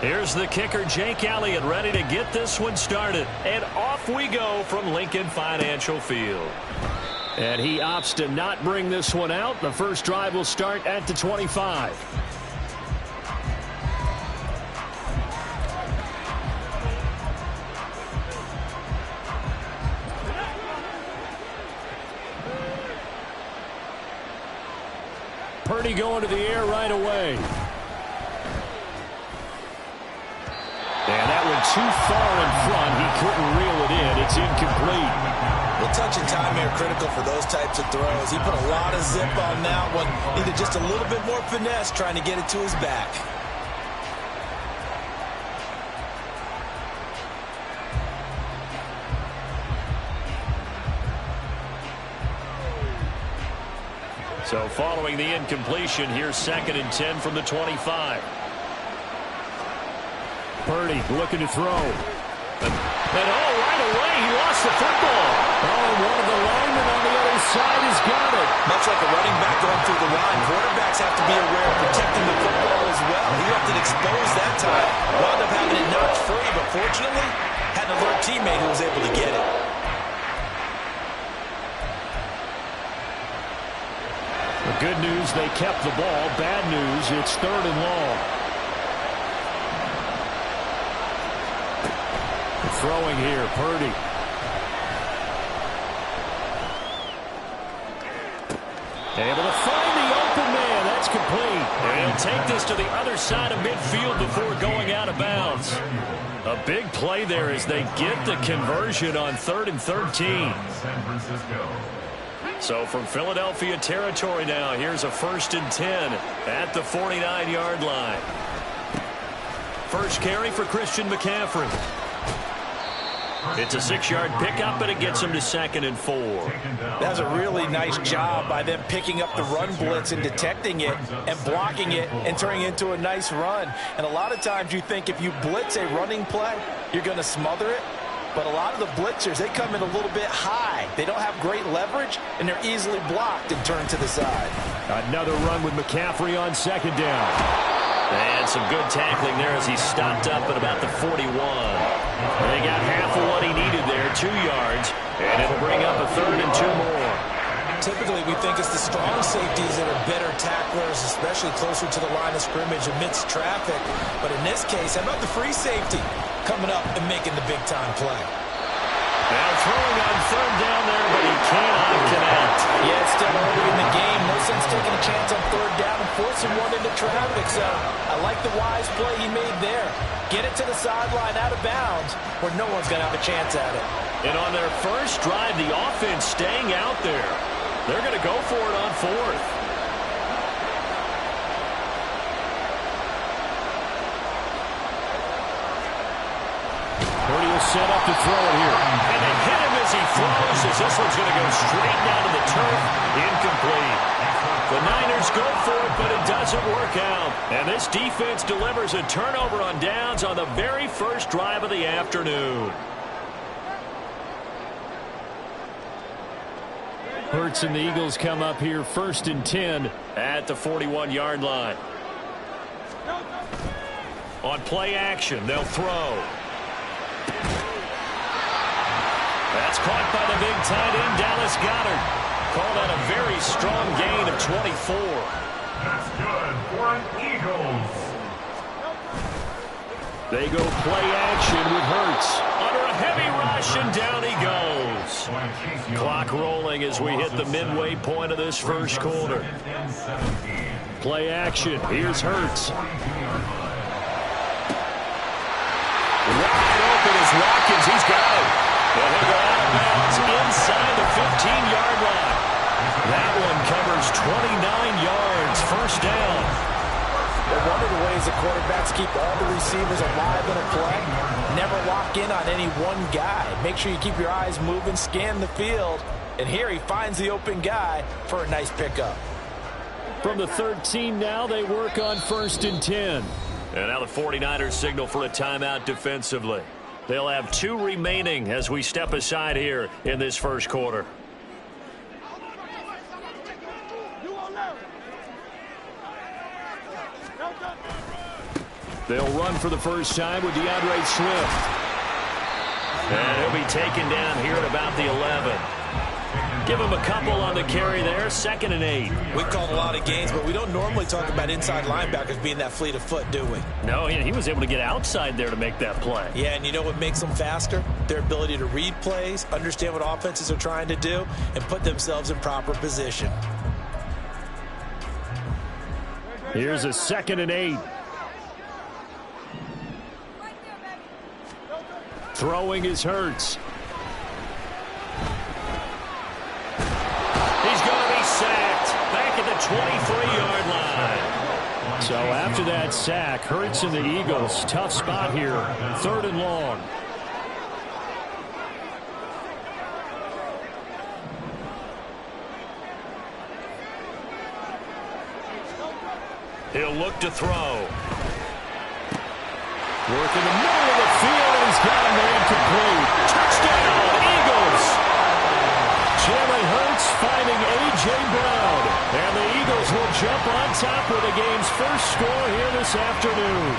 Here's the kicker, Jake Elliott, ready to get this one started. And off we go from Lincoln Financial Field. And he opts to not bring this one out. The first drive will start at the 25. Purdy going to the air right away. And that went too far in front. He couldn't reel it in. It's incomplete. Well, touch and time here critical for those types of throws. He put a lot of zip on that one. Needed just a little bit more finesse trying to get it to his back. So following the incompletion, here's 2nd and 10 from the 25. Purdy looking to throw. And right away, he lost the football. And one of the linemen on the other side has got it. Much like a running back going through the line, quarterbacks have to be aware of protecting the football as well. He left it exposed that time. Wound up having it knocked free, but fortunately, had an alert teammate who was able to get it. The good news, they kept the ball. Bad news, it's 3rd and long. Throwing here, Purdy. Able to find the open man. That's complete. And he'll take this to the other side of midfield before going out of bounds. A big play there as they get the conversion on 3rd and 13. So from Philadelphia territory now, here's a 1st and 10 at the 49-yard line. First carry for Christian McCaffrey. It's a 6-yard pickup, and it gets him to 2nd and 4. That was a really nice job by them picking up the run blitz and detecting it and blocking it and turning it into a nice run. And a lot of times you think if you blitz a running play, you're going to smother it. But a lot of the blitzers, they come in a little bit high. They don't have great leverage, and they're easily blocked and turned to the side. Another run with McCaffrey on 2nd down. And some good tackling there as he stopped up at about the 41. They got half of what he needed there, 2 yards, and it'll bring up a 3rd and 2 more. Typically, we think it's the strong safeties that are better tacklers, especially closer to the line of scrimmage amidst traffic. But in this case, how about the free safety coming up and making the big-time play? Now throwing on 3rd down there, but he cannot connect. Yeah, it's still early in the game. No sense taking a chance on 3rd down and forcing one into traffic. So I like the wise play he made there. Get it to the sideline out of bounds where no one's going to have a chance at it. And on their first drive, the offense staying out there. They're going to go for it on 4th. Purdy will set up to throw it here. And they hit him as he throws, as this one's going to go straight down to the turf. Incomplete. The Niners go for it, but it doesn't work out. And this defense delivers a turnover on downs on the very first drive of the afternoon. Hurts and the Eagles come up here 1st and 10 at the 41-yard line. On play action, they'll throw. That's caught by the big tight end, Dallas Goedert. Called out a very strong gain of 24. That's good for an Eagles. They go play action with Hurts. Under a heavy rush, and down he goes. Clock rolling as we hit the midway point of this first quarter. Play action. Here's Hurts. Wide open is Watkins. He's got it. And he'll go out of bounds inside the 15-yard line. That one covers 29 yards. First down. Well, one of the ways the quarterbacks keep all the receivers alive in a play, never lock in on any one guy. Make sure you keep your eyes moving, scan the field, and here he finds the open guy for a nice pickup. From the 13 now, they work on 1st and 10. And now the 49ers signal for a timeout defensively. They'll have 2 remaining as we step aside here in this first quarter. They'll run for the first time with DeAndre Swift. And he'll be taken down here at about the 11. Give him a couple on the carry there, 2nd and 8. We've called a lot of games, but we don't normally talk about inside linebackers being that fleet of foot, do we? No, he was able to get outside there to make that play. Yeah, and you know what makes them faster? Their ability to read plays, understand what offenses are trying to do, and put themselves in proper position. Here's a 2nd and 8. Throwing is Hurts. He's going to be sacked back at the 23-yard line. So after that sack, Hurts and the Eagles, tough spot here, 3rd and long. He'll look to throw. Work in the middle of the field, and he's got him there complete. Touchdown, Eagles! Jalen Hurts finding A.J. Brown. And the Eagles will jump on top with the game's first score here this afternoon.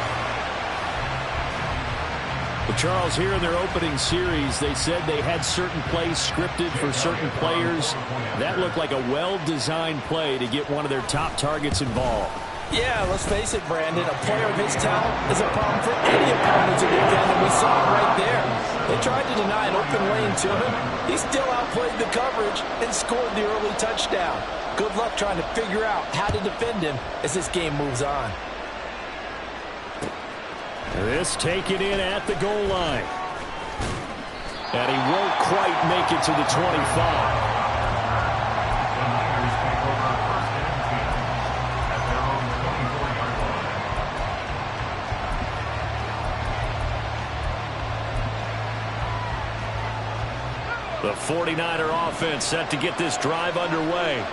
Well, Charles, here in their opening series, they said they had certain plays scripted for certain players. That looked like a well-designed play to get one of their top targets involved. Yeah, let's face it, Brandon. A player of his talent is a problem for any opponent to defend, and we saw it right there. They tried to deny an open lane to him. He still outplayed the coverage and scored the early touchdown. Good luck trying to figure out how to defend him as this game moves on. This taken in at the goal line. And he won't quite make it to the 25. The 49er offense set to get this drive underway.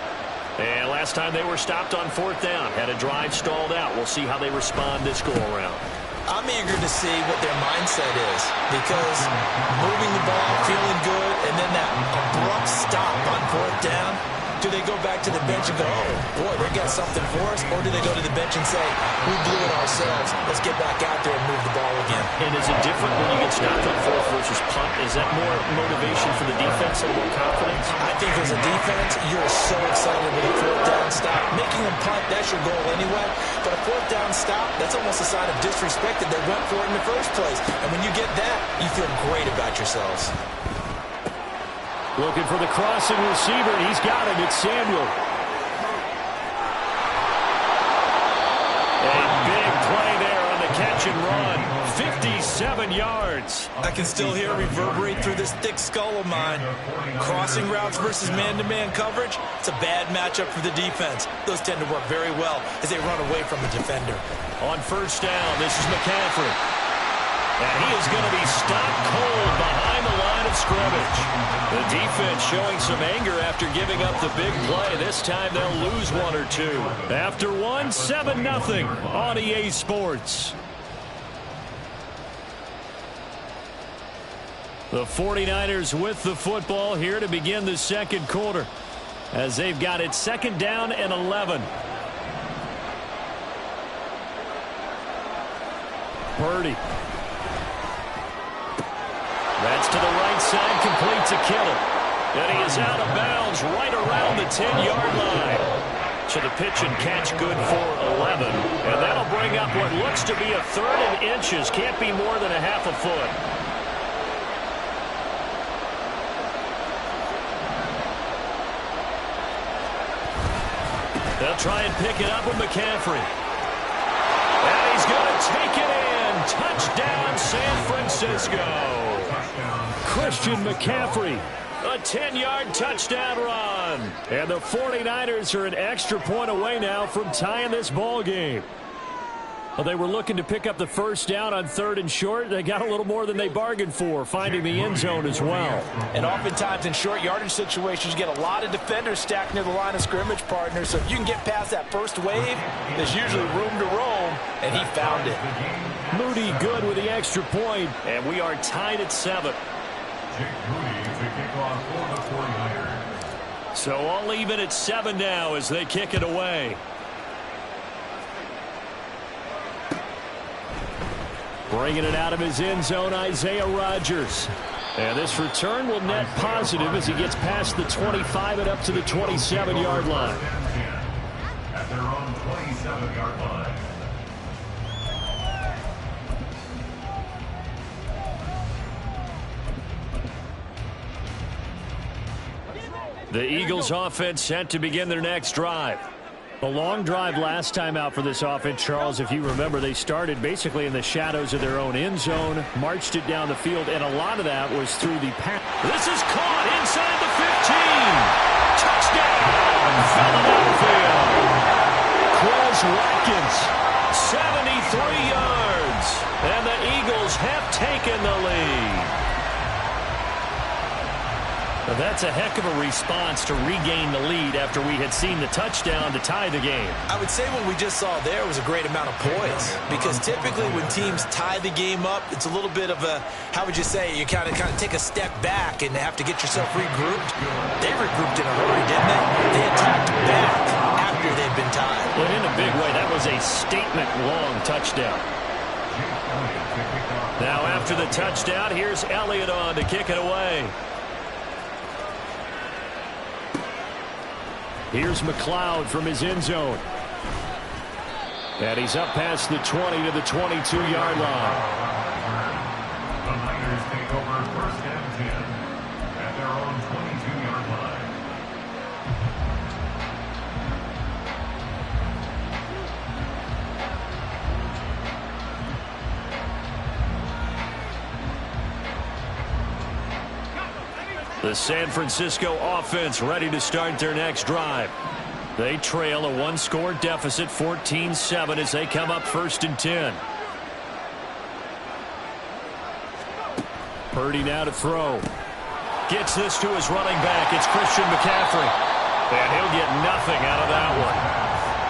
And last time they were stopped on 4th down, had a drive stalled out. We'll see how they respond this go-around. I'm eager to see what their mindset is, because moving the ball, feeling good, and then that abrupt stop on 4th down, do they go back to the bench and go, oh, boy, they got something for us? Or do they go to the bench and say, we blew it ourselves. Let's get back out there and move the ball again. And is it different when you get stopped on 4th versus punt? Is that more motivation for the defense and more confidence? I think as a defense, you're so excited with a 4th down stop. Making them punt, that's your goal anyway. But a 4th down stop, that's almost a sign of disrespect that they went for it in the first place. And when you get that, you feel great about yourselves. Looking for the crossing receiver, and he's got him. It's Samuel. A big play there on the catch and run. 57 yards. I can still hear it reverberate through this thick skull of mine. Crossing routes versus man-to-man coverage, it's a bad matchup for the defense. Those tend to work very well as they run away from a defender. On 1st down, this is McCaffrey. And he is going to be stopped cold behind the line of scrimmage. The defense showing some anger after giving up the big play. This time they'll lose 1 or 2. After one, 7-0 on EA Sports. The 49ers with the football here to begin the 2nd quarter, as they've got it 2nd down and 11. Purdy. That's to the right side, complete to Kittle. And he is out of bounds right around the 10-yard line. So the pitch and catch good for 11. And that'll bring up what looks to be a 3rd and inches. Can't be more than a half a foot. They'll try and pick it up with McCaffrey. And he's going to take it in. Touchdown, San Francisco. Christian McCaffrey, a 10-yard touchdown run. And the 49ers are an extra point away now from tying this ball game. Well, they were looking to pick up the 1st down on 3rd and short. They got a little more than they bargained for, finding the end zone as well. And oftentimes in short yardage situations, you get a lot of defenders stacked near the line of scrimmage, partners. So if you can get past that first wave, there's usually room to roam, and he found it. Moody good with the extra point, and we are tied at 7. So all even at 7 now as they kick it away. Bringing it out of his end zone, Isaiah Rodgers. And this return will net positive as he gets past the 25 and up to the 27-yard line. At their own 27-yard line. The Eagles offense set to begin their next drive. A long drive last time out for this offense, Charles. If you remember, they started basically in the shadows of their own end zone, marched it down the field, and a lot of that was through the pass. This is caught inside the 15. Touchdown, Philadelphia. Quez Watkins, 73 yards, and the Eagles have taken the lead. Well, that's a heck of a response to regain the lead after we had seen the touchdown to tie the game. I would say what we just saw there was a great amount of poise, because typically when teams tie the game up, it's a little bit of a, how would you say, you kind of take a step back and have to get yourself regrouped. They regrouped in a hurry, didn't they? They attacked back after they'd been tied. But in a big way, that was a statement-long touchdown. Now after the touchdown, here's Elliott on to kick it away. Here's McLeod from his end zone. And he's up past the 20 to the 22-yard line. The Niners take over first and 10 at their own 22-yard line. The San Francisco offense ready to start their next drive. They trail a one-score deficit, 14-7, as they come up first and 10. Purdy now to throw. Gets this to his running back. It's Christian McCaffrey. And he'll get nothing out of that one.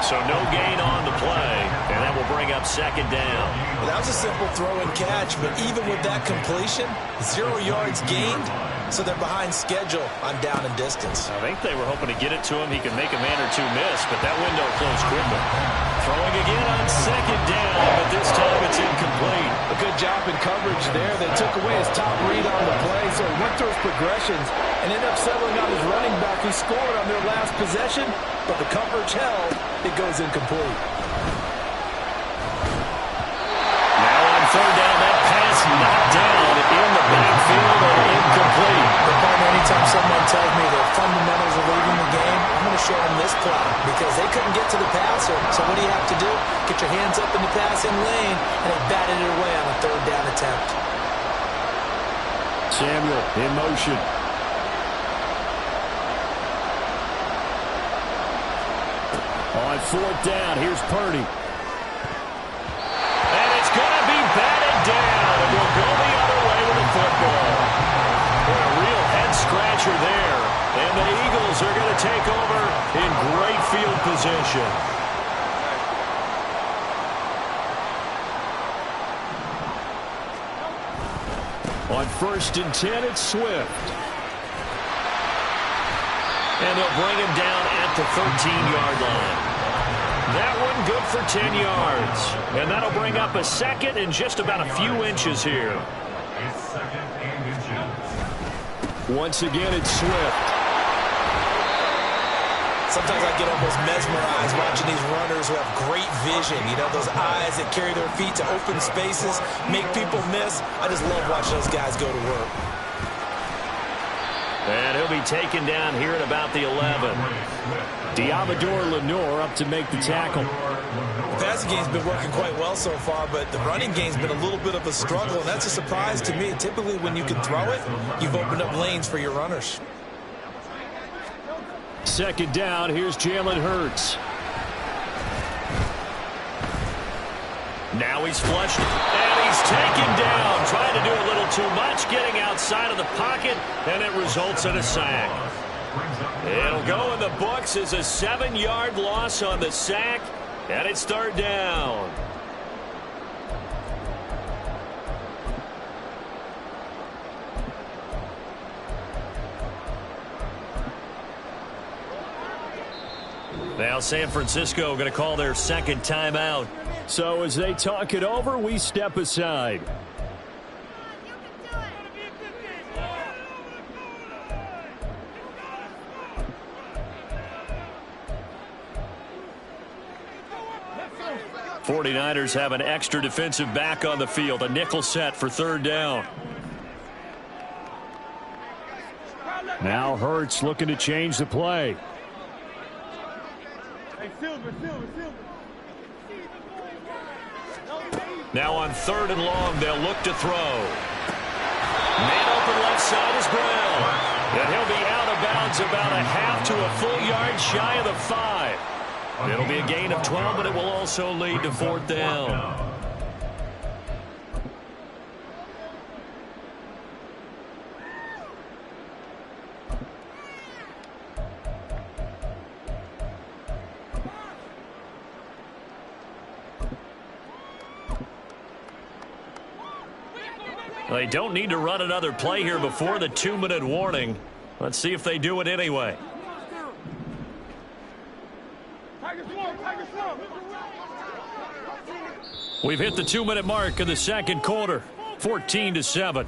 So no gain on the play, and that will bring up second down. Well, that was a simple throw and catch, but even with that completion, 0 yards gained, so they're behind schedule on down and distance. I think they were hoping to get it to him. He could make a man or two miss, but that window closed quickly. Throwing again on second down, but this time it's incomplete. A good job in coverage there. They took away his top read on the play, so he went through his progressions and ended up settling on his running back, who scored on their last possession, but the coverage held. It goes incomplete. Now on third down, that pass knocked down in the backfield and incomplete. Anytime someone tells me the fundamentals of leading the game, I'm going to show them this play, because they couldn't get to the passer. So what do you have to do? Get your hands up in the passing lane, and they batted it away on a third down attempt. Samuel in motion. On fourth down, here's Purdy. And it's going to be batted down, and we'll go the other way with the football. What a real head-scratcher there. And the Eagles are going to take over in great field position. On first and 10, it's Swift. And they'll bring him down at the 13-yard line. That one good for 10 yards. And that'll bring up a second and just about a few inches here. It's second and inches. Once again, it's Swift. Sometimes I get almost mesmerized watching these runners who have great vision. You know, those eyes that carry their feet to open spaces, make people miss. I just love watching those guys go to work. And he'll be taken down here at about the 11. Diamador Lenore up to make the tackle. The passing game's been working quite well so far, but the running game's been a little bit of a struggle, and that's a surprise to me. Typically, when you can throw it, you've opened up lanes for your runners. Second down, here's Jalen Hurts. Now he's flushed, and he's taken down. Trying to do a little too much, getting outside of the pocket, and it results in a sack. It'll go in the books as a 7-yard loss on the sack, and it's third down. Now San Francisco going to call their second timeout. So as they talk it over, we step aside. '49ers have an extra defensive back on the field, a nickel set for third down. Now Hurts looking to change the play. Now on 3rd and long, they'll look to throw. Man open left side is Brown. And he'll be out of bounds about a half to a full yard shy of the 5. It'll be a gain of 12, but it will also lead to 4th down. They don't need to run another play here before the 2-minute warning. Let's see if they do it anyway. We've hit the 2-minute mark in the second quarter. 14-7.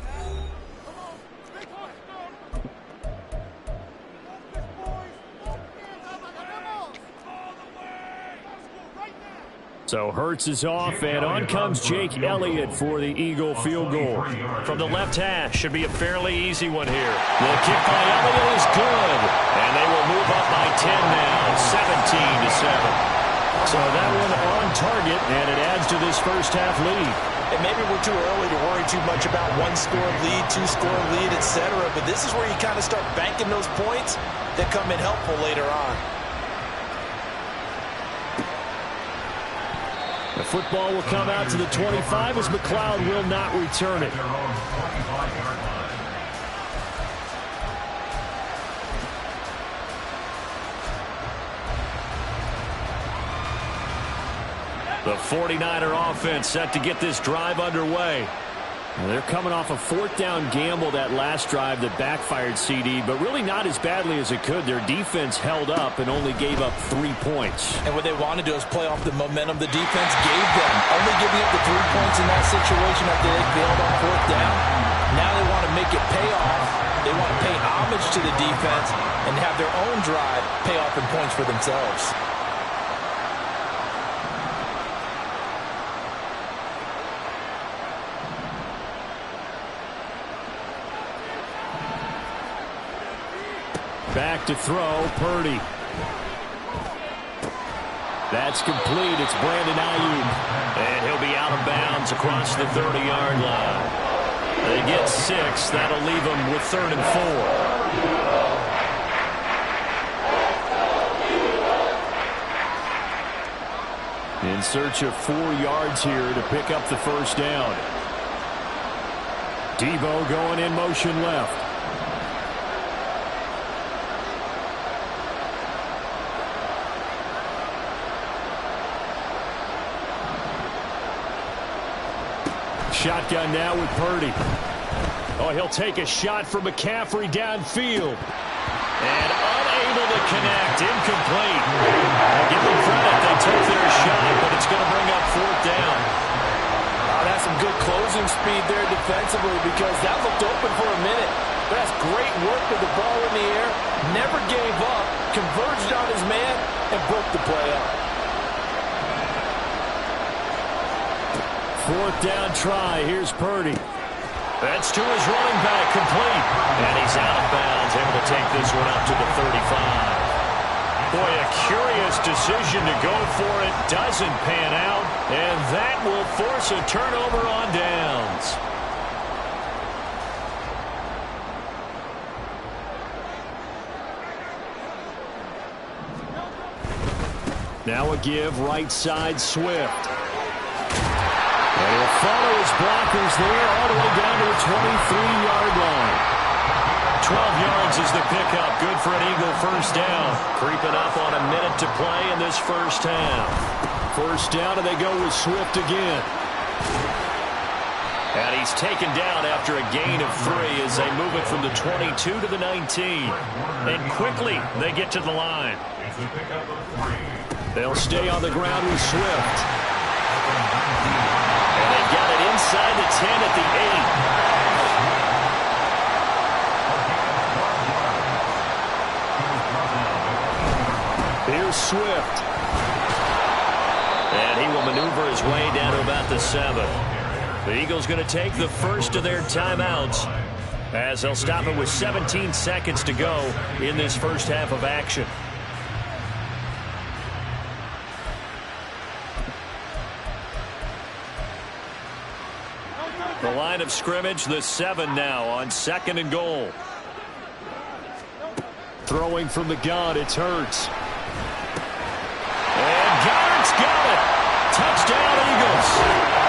So Hurts is off, and on comes Jake Elliott for the Eagle field goal. From the left hash, should be a fairly easy one here. The kick by Elliott is good, and they will move up by 10 now, 17-7. So that one on target, and it adds to this first half lead. And maybe we're too early to worry too much about 1-score lead, 2-score lead, etc. But this is where you kind of start banking those points that come in helpful later on. The football will come out to the 25 as McLeod will not return it. The 49er offense set to get this drive underway. They're coming off a 4th down gamble that last drive that backfired, CD, but really not as badly as it could. Their defense held up and only gave up 3 points. And what they want to do is play off the momentum the defense gave them. Only giving up the 3 points in that situation after they failed on 4th down. Now they want to make it pay off. They want to pay homage to the defense and have their own drive pay off in points for themselves. Back to throw, Purdy. That's complete. It's Brandon Ayuk. And he'll be out of bounds across the 30-yard line. They get 6. That'll leave them with 3rd and 4. In search of 4 yards here to pick up the first down. Debo going in motion left. Shotgun now with Purdy. Oh, he'll take a shot from McCaffrey downfield. And unable to connect. Incomplete. I'll give them credit. They took their shot, but it's going to bring up 4th down. Oh, that's some good closing speed there defensively because that looked open for a minute. But that's great work with the ball in the air. Never gave up. Converged on his man and broke the play up. 4th down try. Here's Purdy. That's to his running back, complete. And he's out of bounds, able to take this one up to the 35. Boy, a curious decision to go for it. Doesn't pan out. And that will force a turnover on downs. Now a give, right side, Swift. And he'll follow his blockers there all the way down to the 23-yard line. 12 yards is the pickup. Good for an Eagle first down. Creeping up on a minute to play in this first half. First down, and they go with Swift again. And he's taken down after a gain of 3 as they move it from the 22 to the 19. And quickly, they get to the line. They'll stay on the ground with Swift. And they've got it inside the 10 at the 8. Here's Swift. And he will maneuver his way down to about the 7. The Eagles going to take the first of their timeouts as they'll stop it with 17 seconds to go in this first half of action. The line of scrimmage, the 7 now on 2nd and goal. Throwing from the gun, it's Hurts. And Goddard's got it. Touchdown, Eagles.